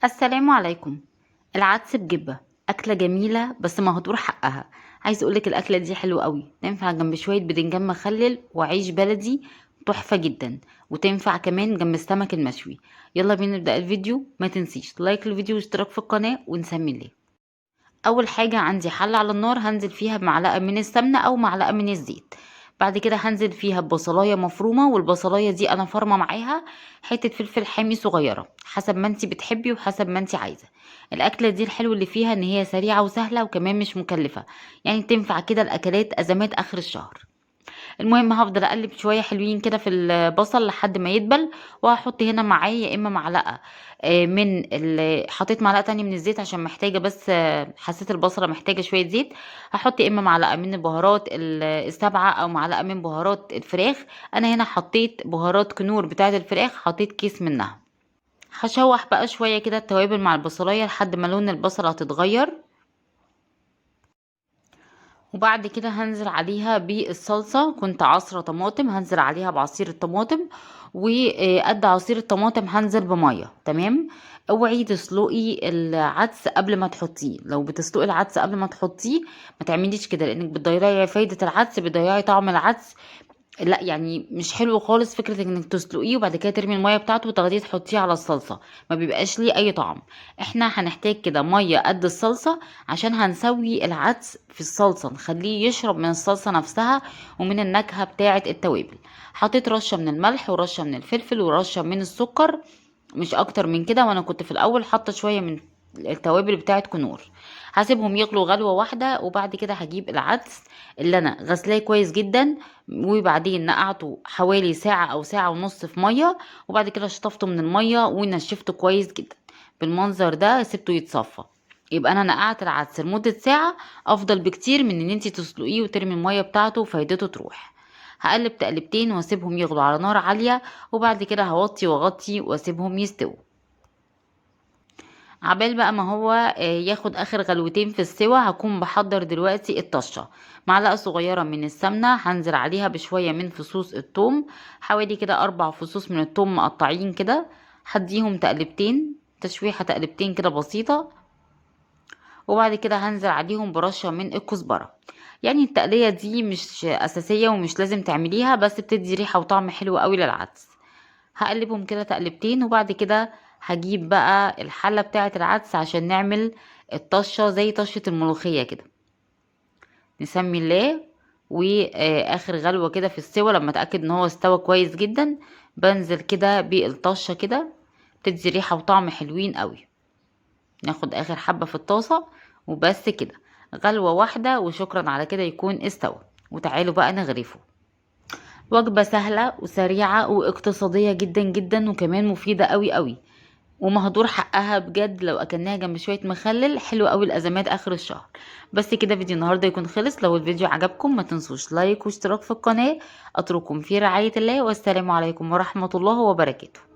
السلام عليكم. العدس بجبة أكلة جميلة بس مهدور حقها. عايز أقولك الأكلة دي حلوة قوي، تنفع جنب شوية بدنجان مخلل وعيش بلدي، تحفة جدا. وتنفع كمان جنب السمك المشوي. يلا بينا نبدأ الفيديو، ما تنسيش لايك الفيديو واشتراك في القناة ونسمي الله. اول حاجه عندي حله على النار، هنزل فيها بمعلقه من السمنه او معلقه من الزيت. بعد كده هنزل فيها ببصلايه مفرومه، والبصلايه دي انا فارمه معاها حته فلفل حامي صغيره حسب ما انتي بتحبي وحسب ما انتي عايزه. الاكله دي الحلو اللي فيها ان هي سريعه وسهله وكمان مش مكلفه، يعني تنفع كده الاكلات ازمات اخر الشهر. المهم هفضل اقلب شويه حلوين كده في البصل لحد ما يدبل. وهحط هنا معاه يا اما معلقه حطيت معلقه تانية من الزيت عشان محتاجه، بس حسيت البصله محتاجه شويه زيت. هحط يا اما معلقه من البهارات السبعه او معلقه من بهارات الفراخ. انا هنا حطيت بهارات كنور بتاعه الفراخ، حطيت كيس منها. هشوح بقى شويه كده التوابل مع البصلايه لحد ما لون البصله تتغير. وبعد كده هنزل عليها بالصلصة، كنت عصرة طماطم هنزل عليها بعصير الطماطم. وقد عصير الطماطم هنزل بمية. تمام. اوعي تسلقي العدس قبل ما تحطيه، لو بتسلقي العدس قبل ما تحطيه ما تعمليش كده لانك بتضيعي فايدة العدس، بتضيعي طعم العدس. لا يعني مش حلو خالص فكرة انك تسلقيه وبعد كده ترمي المية بتاعته وتاخديه تحطيه على الصلصة، ما بيبقاش ليه اي طعم. احنا هنحتاج كده مية قد الصلصة عشان هنسوي العدس في الصلصة، نخليه يشرب من الصلصة نفسها ومن النكهة بتاعة التوابل. حطيت رشة من الملح ورشة من الفلفل ورشة من السكر، مش اكتر من كده، وانا كنت في الاول حاطه شويه من التوابل بتاعه كنور. هسيبهم يغلوا غلوه واحده وبعد كده هجيب العدس اللي انا غسلاه كويس جدا، وبعدين نقعته حوالي ساعه او ساعه ونص في ميه، وبعد كده شطفته من الميه ونشفته كويس جدا بالمنظر ده، سبته يتصفى. يبقى انا نقعت العدس لمده ساعه، افضل بكتير من ان انتي تسلقيه وترمي الميه بتاعته وفايدته تروح. هقلب تقلبتين واسيبهم يغلوا على نار عاليه، وبعد كده هوطي واغطي واسيبهم يستووا. عبال بقى ما هو ياخد اخر غلوتين في السوا، هكون بحضر دلوقتي الطشه. معلقه صغيره من السمنه هنزل عليها بشويه من فصوص الثوم، حوالي كده 4 فصوص من الثوم مقطعين كده. هديهم تقلبتين، تشويحه تقلبتين كده بسيطه. وبعد كده هنزل عليهم برشه من الكزبره. يعني التقليه دي مش اساسيه ومش لازم تعمليها، بس بتدي ريحه وطعم حلو قوي للعدس. هقلبهم كده تقلبتين وبعد كده هجيب بقى الحلة بتاعة العدس عشان نعمل الطشة زي طشة الملوخية كده. نسمي الله. واخر غلوة كده في السوا لما اتأكد ان هو استوى كويس جدا، بنزل كده بالطشة كده، بتدي ريحة وطعم حلوين قوي. ناخد اخر حبة في الطاسة وبس كده، غلوة واحدة وشكرا على كده يكون استوى. وتعالوا بقى نغرفه. وجبة سهلة وسريعة واقتصادية جدا جدا وكمان مفيدة قوي قوي، ومهدور حقها بجد لو اكلناها جنب شويه مخلل حلو قوي الازمات اخر الشهر. بس كده فيديو النهارده يكون خلص. لو الفيديو عجبكم ما تنسوش لايك واشتراك في القناه. اترككم في رعايه الله، والسلام عليكم ورحمه الله وبركاته.